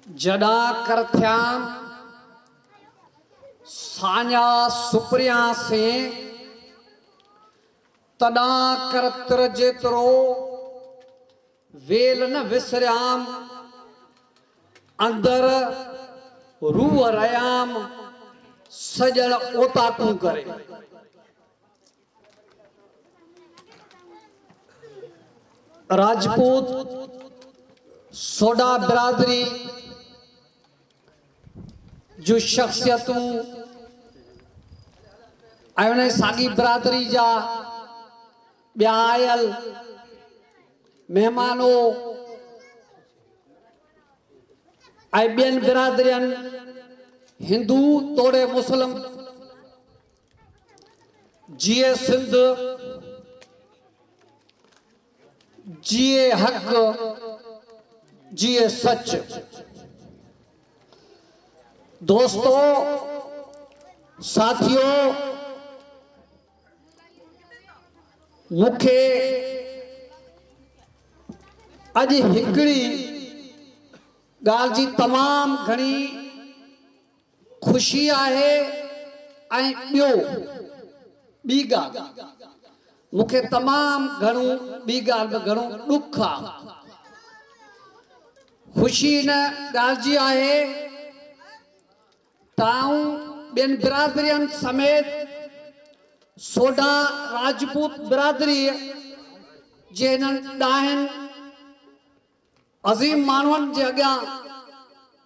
जडा करथ्या सान्या सुप्रिया से तडा करतर जेतरो वेल न विसर्याम अंदर रूह रयाम सजण ओता तू करे। राजपूत सोडा बिरादरी जो शख्सियतूं ऐं साॻी बिरादरी जा ॿिया आयल महिमानो ऐं ॿियनि बिरादरियनि हिंदू तोड़े मुस्लिम जिए सिंध जिए हक जिए सच। दोस्तों साथियों मुखे अज हिकड़ी गाल जी तमाम घणी खुशी आहे ऐं ॿियो ॿी गाल मुखे तमाम घणो ॿी गाल में घणो दुख आहे। खुशी इन गाल जी आहे ताऊं ॿियनि बिरादरियनि समेत सोडा राजपूत बिरादरी जे इन्हनि ॾाहनि अज़ीम माण्हुनि जे अॻियां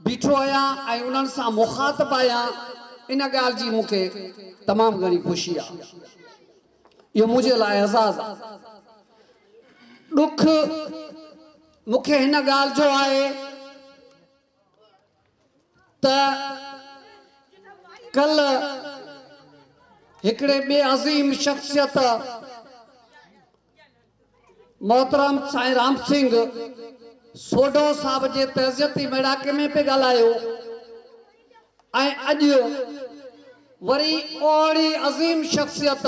बीठो आहियां ऐं उन्हनि सां मुखातिब आहियां। इन ॻाल्हि जी मूंखे तमामु घणी खुशी आहे। इहो मुंहिंजे लाइ एज़ाज़ आहे। ॾुख मूंखे हिन ॻाल्हि जो आहे त कल हिकिड़े ॿिए अज़ीम शख्सियत मोहतरम साईं राम सिंह सोडो साहब जे तहज़ियती मेड़ाके में पे ॻाल्हायो ऐं अॼु वरी ओड़ी अज़ीम शख्सियत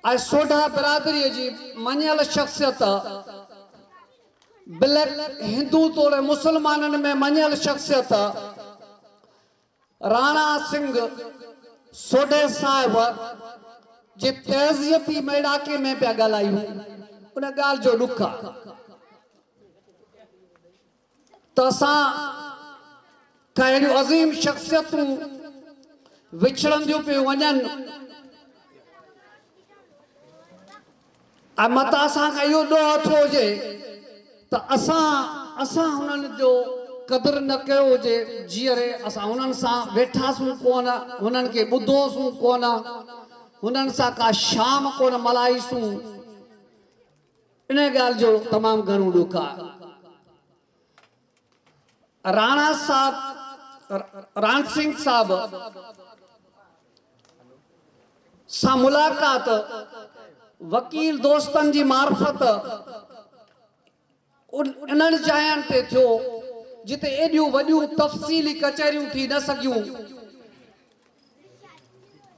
ऐं सोडा बिरादरीअ जी मञियल शख्सियत ब्लैक हिंदू तोड़े मुसलमाननि में मञियल शख्सियत राणा सिंह सोडे साहिब जे तहज़ियती मेड़ाके में पिया ॻाल्हायूं। उन ॻाल्हि जो ॾुख आहे त असां कहिड़ियूं अज़ीम शख्सियतूं विछड़ंदियूं पियूं वञनि ऐं मतां असांखे इहो ॾोह थियो हुजे त असां हुननि जो क़दुरु न कयो हुजे। जीअरे असां हुननि सां वेठासूं कोन, हुननि खे ॿुधोसूं कोन, हुननि सां का शाम कोन मल्हाईसूं। इन ॻाल्हि जो तमामु घणो ॾुख आहे। राणा साहब राण सिंह साहब सां मुलाक़ात वकील दोस्तनि जी मार्फत इन्हनि जायनि ते थियो जिते एॾियूं वॾियूं तफ़सीली कचहरियूं थी न सघियूं।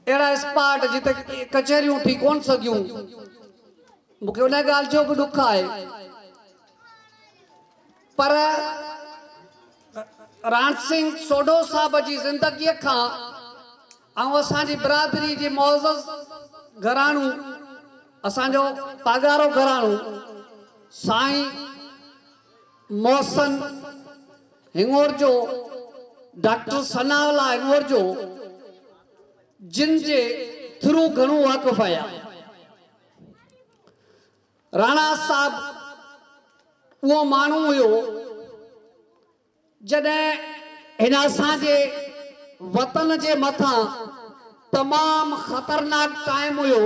अहिड़ा स्पॉट जिते कचहरियूं थी कोन सघियूं। मूंखे उन ॻाल्हि जो बि ॾुख आहे। पर राण सिंह सोडो साहब जी ज़िंदगीअ खां ऐं असांजी बिरादरी जी मुअज़्ज़ज़ घराणो असांजो पागारो घराणो साईं मोहसन हिंगोर जो डॉक्टर सनावला हिंगोर जो जिन जे थ्रू घणो वाक़ुफ़ आहियां। राणा साहब उहो माण्हू हुयो जॾहिं हिन असांजे वतन जे मथां तमामु ख़तरनाक टाइम हुयो।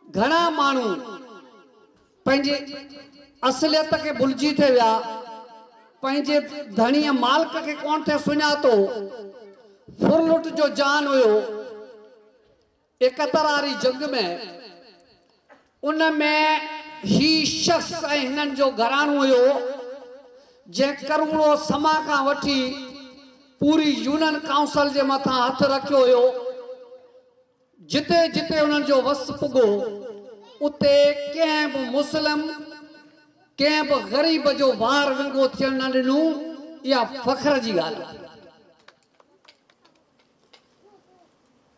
घणा माण्हू पंहिंजे असलियत खे भुलिजी थे विया, पंहिंजे धणीअ मालिक खे कोन थे सुञातो। फुरलुट जो जान हुयो 71 वारी जंग में। उन में ही शख्स ऐं हिननि जो घराणो हुयो जंहिं करोड़ो समा खां वठी पूरी यूनियन काउंसिल जे मथां हथ रखियो हुयो। जिते जिते उन्हनि जो वस पुॻो उते कंहिं बि मुस्लिम कंहिं बि ग़रीब जो वार विंगो थियण न ॾिनो। इहा फ़ख्र जी ॻाल्हि आहे।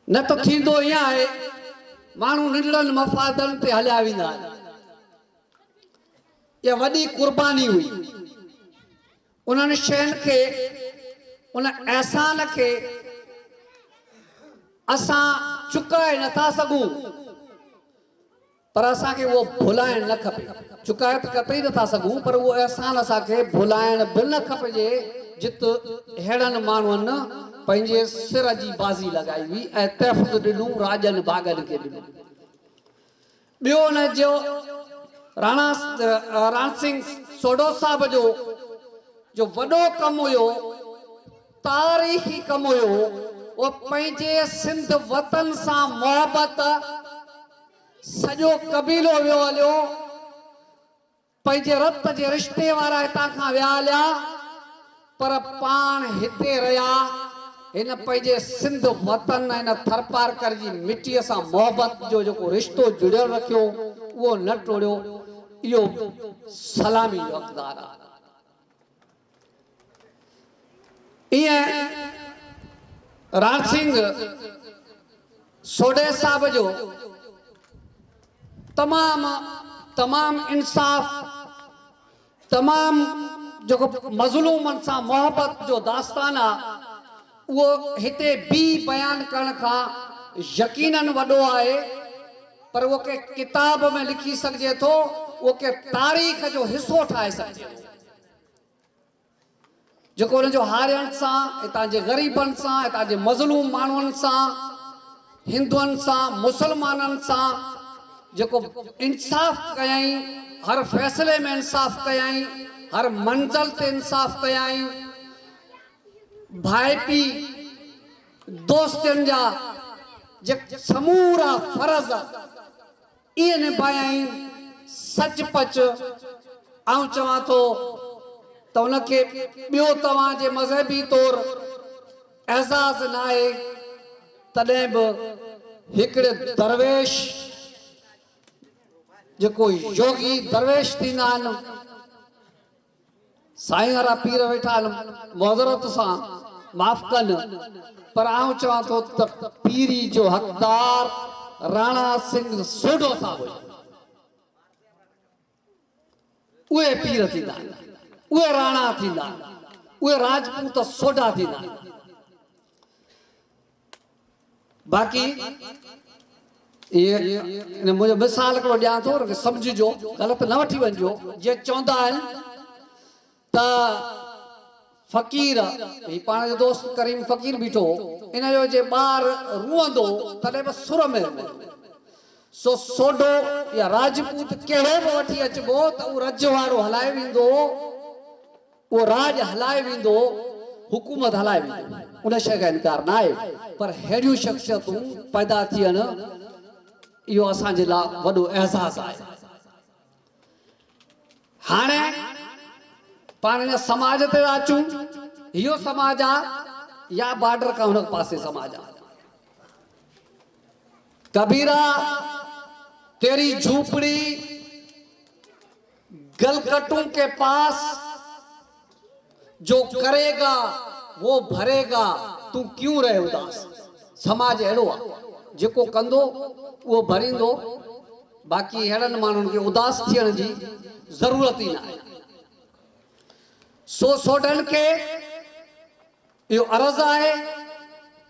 न त थींदो ईअं आहे माण्हू नंढड़नि मफ़ादनि ते हलिया वेंदा आहिनि। इहा वॾी क़ुर्बानी हुई। उन्हनि शयुनि खे उन अहसान खे असां चुकाए नथा सघूं, पर असांखे उहो भुलाइण न खपे। चुकाए त कतई नथा सघूं, पर उहो अहसान असांखे भुलाइण बि न खपिजे जित अहिड़नि माण्हुनि पंहिंजे सिर जी बाज़ी लॻाई हुई ऐं तहफ़ुज़ ॾिनो राजनि बाग़नि खे ॾिनो। ॿियो हुन जो राणा सिंह सोढो साहिब जो वॾो कमु हुयो, तारीख़ी कमु हुयो। उहो पंहिंजे सिंध वतन सां मोहबत, सॼो कबीलो वियो हलियो, पंहिंजे रत जे रिश्ते वारा हितां खां विया हलिया, पर पाण हिते रहिया। हिन पंहिंजे सिंध वतन हिन थरपारकर जी मिटीअ सां मोहबत जो जेको रिश्तो जुड़ियल रखियो उहो न टोड़ियो। इहो सलामी जो हक़दार आहे। ईअं राण सिंह सोढे साहिब जो तमामु इंसाफ़, तमामु जेको मज़लूमनि सां मोहबत जो दास्तान आहे, उहो हिते बि बयानु करण खां यकीनन वॾो आहे। पर उहो के किताब में लिखी सघिजे थो, उहो के तारीख़ जो हिसो ठाहे सघिजे थो। जेको हुन जो हारियनि सां, हितां जे ग़रीबनि सां, हितां जे मज़लूम माण्हुनि सां, हिंदुअनि सां, मुसलमाननि सां जेको इंसाफ़ कयई, हर फ़ैसिले में इंसाफ़ कयई, हर मंज़िल ते इंसाफ़ कयई, भाई पीउ दोस्तनि जा जे समूरा फ़र्ज़ इहे निभायई सचपच। आउं चवां थो त उनखे ॿियो तव्हांजे मज़हबी तौर एज़ाज़ न आहे, तॾहिं बि हिकिड़े दरवेश जेको योगी दरवेश थींदा आहिनि, साईं वारा पीर वेठा आहिनि, मुहज़रत सां माफ़ कनि, पर आउं चवां थो त पीरी जो हक़दार राणा सिंह सोढो साहिब हुयो। उहे पीर थींदा आहिनि, उहे राणा थींदा आहिनि, उहे राजपूत सोढा थींदा आहिनि। बाक़ी ये मुझे मिसाल हिकिड़ो ॾियां थो, उनखे सम्झिजो, ग़लति न वठी वञिजो। जे चवंदा आहिनि त फ़क़ीर, ही पाण जो दोस्त करीम फ़क़ीर बीठो, इन जो जे ॿार रुअंदो तॾहिं बि सुर में सो सोढो या राजपूत कहिड़ो बि वठी अचिबो त उहो रज वारो हलाए वेंदो, उहो राज हलाए वेंदो, हुकूमत हलाए वेंदो, उन शइ का इनकार न आहे। पर अहिड़ियूं शख़्सियतूं पैदा थियनि इहो असांजे लाइ वॾो एज़ाज़ आहे। हाणे पाण हिन समाज ते अचूं, इहो समाज आहे या बॉर्डर खां हुन पासे समाज आहे। कबीरा तेरी झूपड़ी गलकटों के पास, जो करेगा वो भरेगा, तू क्यों रहे उदास। समाज अहिड़ो आहे जेको कंदो उहो भरींदो, बाक़ी अहिड़नि माण्हुनि खे उदास थियण जी ज़रूरत ई न आहे। सो सोढनि खे इहो अर्ज़ु आहे,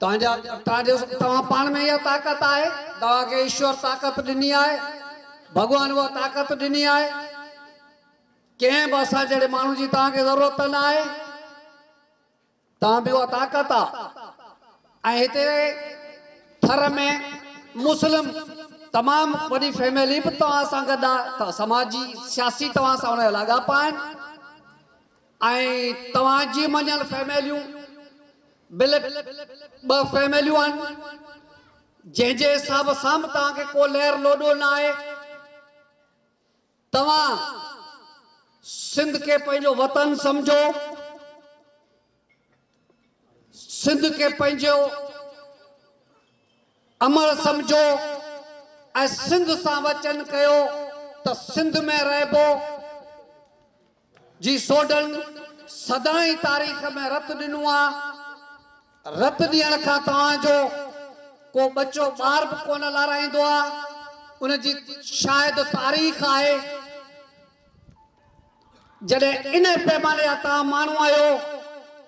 तव्हां पाण में इहा ताक़त आहे, तव्हांखे ईश्वर ताक़त ॾिनी आहे, भॻवान उहा ताक़त ॾिनी आहे, कंहिं बि असां जहिड़े माण्हू जी तव्हांखे ज़रूरत न आहे, तव्हां बि उहा ताक़त आहे। ऐं हिते थर में मुस्लिम तमामु वॾी फैमिली बि तव्हां सां गॾु आहे, त समाजी सियासी तव्हां सां हुन जा लाॻापा आहिनि, ऐं तव्हांजी मञल फैमिलियूं बिल ॿ फैमिलियूं आहिनि, जंहिंजे हिसाब सां बि तव्हांखे को लहर लोॾो न आहे। तव्हां सिंध खे पंहिंजो वतन सम्झो, सिंध खे पंहिंजो अमल सम्झो, ऐं सिंध सां वचन कयो त सिंध में रहिबो, जी सोडन सदाई तारीख़ में रत ॾिनो आहे। रत ॾियण खां तव्हांजो को बच्चो ॿार बि कोन लाराईंदो आहे। उनजी शायदि तारीख़ आहे। जॾहिं इन पैमाने जा तव्हां माण्हू आहियो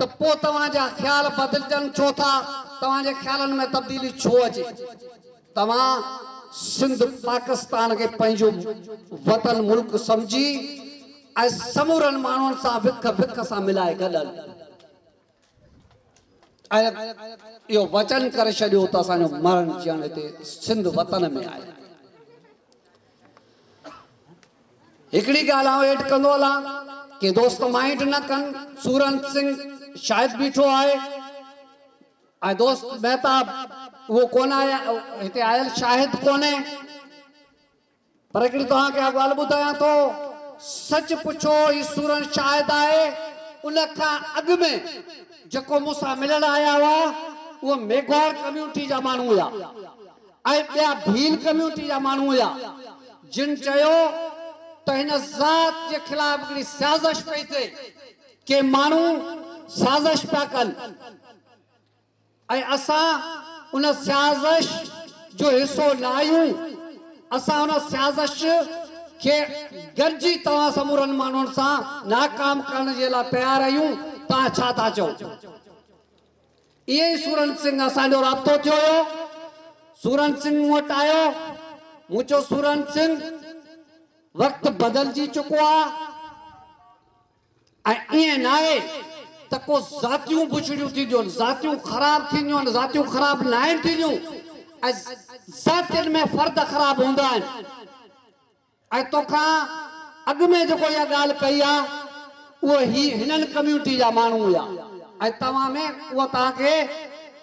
त पोइ तव्हांजा ख़्याल बदिलजनि छो था? तव्हांजे ख़्यालनि में तब्दीली छो अचे? तव्हां सिंध पाकिस्तान खे पंहिंजो वतन मुल्क सम्झी ऐं समूरनि माण्हुनि सां विख विख सां मिलाए गॾल ऐं इहो वचन करे छॾियो त असांजो मरण जीअण हिते सिंध वतन में आहे। हिकिड़ी ॻाल्हि आउं एड कंदो हलां कि दोस्त माइंड न कनि। सूरन सिंह शायदि बीठो आहे ऐं दोस्त महताब उहो कोन आया हिते आयल शाहिद कोन्हे। पर हिकिड़ी तव्हांखे ॻाल्हि ॿुधायां थो, सच पुछो ही सूरन शाहिद आहे। उन खां अॻु में जेको मूंसां मिलण आया हुआ उहो मेघवार कम्यूनिटी जा माण्हू हुआ ऐं ॿिया भील कम्यूनिटी जा माण्हू हुआ जिन चयो त हिन ज़ात जे ख़िलाफ़ हिकिड़ी साज़िश पई थिए के माण्हू साज़िश पिया कनि ऐं असां उन साज़िश जो हिसो न आहियूं। असां उन साज़िश खे गॾिजी तव्हां समूरनि माण्हुनि सां नाकाम करण जे लाइ तयारु आहियूं। तव्हां छा था चओ? इहे ई सूरन सिंह असांजो राब्तो थियो हुयो। सूरन सिंह मूं वटि आयो। मूं चयो सूरन सिंह वक़्तु बदिलजी चुको आहे ऐं ईअं न आहे त को ज़ातियूं बुछड़ियूं थींदियूं आहिनि, ज़ातियूं ख़राब थींदियूं आहिनि, ज़ातियूं ख़राब न आहिनि थींदियूं ऐं ज़ातियुनि में फ़र्द ख़राब हूंदा आहिनि। ऐं तोखां अॻु में जेको इहा ॻाल्हि कई आहे उहो हिननि कम्यूनिटी जा माण्हू हुआ ऐं तव्हां में उहा तव्हांखे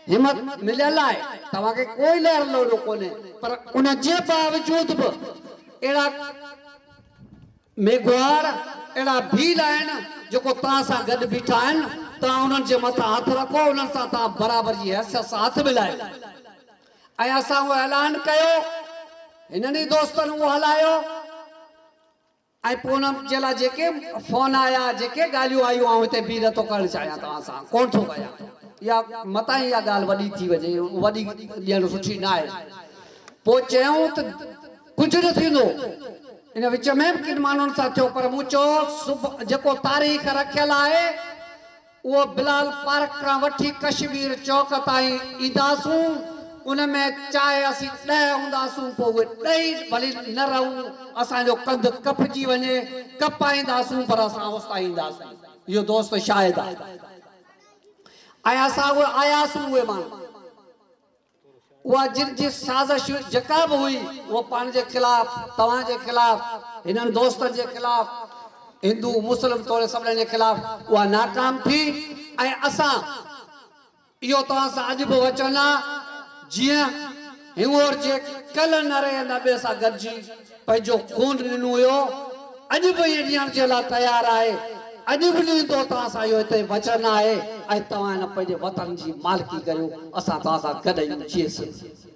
हिमत मिलियल आहे। तव्हांखे कोई लहर लोड़ो कोन्हे। पर उन जे बावजूद बि अहिड़ा मेघवार अहिड़ा भील आहिनि जेको तव्हां सां गॾु बीठा आहिनि। तव्हां उन्हनि जे मथां हथु रखो, उन्हनि सां तव्हां बराबरि जी हैसियत सां हथु मिलायो ऐं असां उहो ऐलान कयो। हिननि ई दोस्तनि उहो हलायो ऐं पोइ उन जे लाइ जेके फोन आया, जेके ॻाल्हियूं आयूं, आउं हिते बीह नथो करणु चाहियां, तव्हां सां कोन थो कयां। इहा मतां इहा ॻाल्हि वॾी थी वञे, वॾी ॾियणु सुठी न आहे। पोइ चयूं त कुझु न थींदो। इन विच में बि किन माण्हुनि सां थियो। पर मूं चयो जेको तारीख़ रखियल आहे उहो बिलाल पार्क खां वठी कश्मीर चौक ताईं ईंदासूं। उन में चाहे असीं 10 हूंदासूं पोइ उहे 10 भली न रहूं, असांजो कंधु कपजी वञे, कपाईंदासूं पर असां होसिताईं ईंदासूं। इहो दोस्त शायदि आहे ऐं असां उहे आयासीं। उहे माण्हू उहा जिन जी साज़िश जेका बि हुई उहा पाण जे ख़िलाफ़, तव्हांजे ख़िलाफ़, हिननि दोस्तनि जे ख़िलाफ़, हिंदू मुस्लिम तौर सभिनी जे ख़िलाफ़ उहा नाकाम थी। ऐं असां इहो तव्हां सां अॼु बि वचन आहे जीअं हिंगोर जे कल न रहे न ॿिए सां गॾिजी पंहिंजो खून ॾिनो हुयो, अॼु बि इहे ॾियण जे लाइ तयारु आहे। अॼु बि ॾींदो तव्हां सां इहो हिते वचन आहे ऐं तव्हां हिन पंहिंजे वतन जी मालिकी करियो। असां तव्हां सां गॾु आहियूं।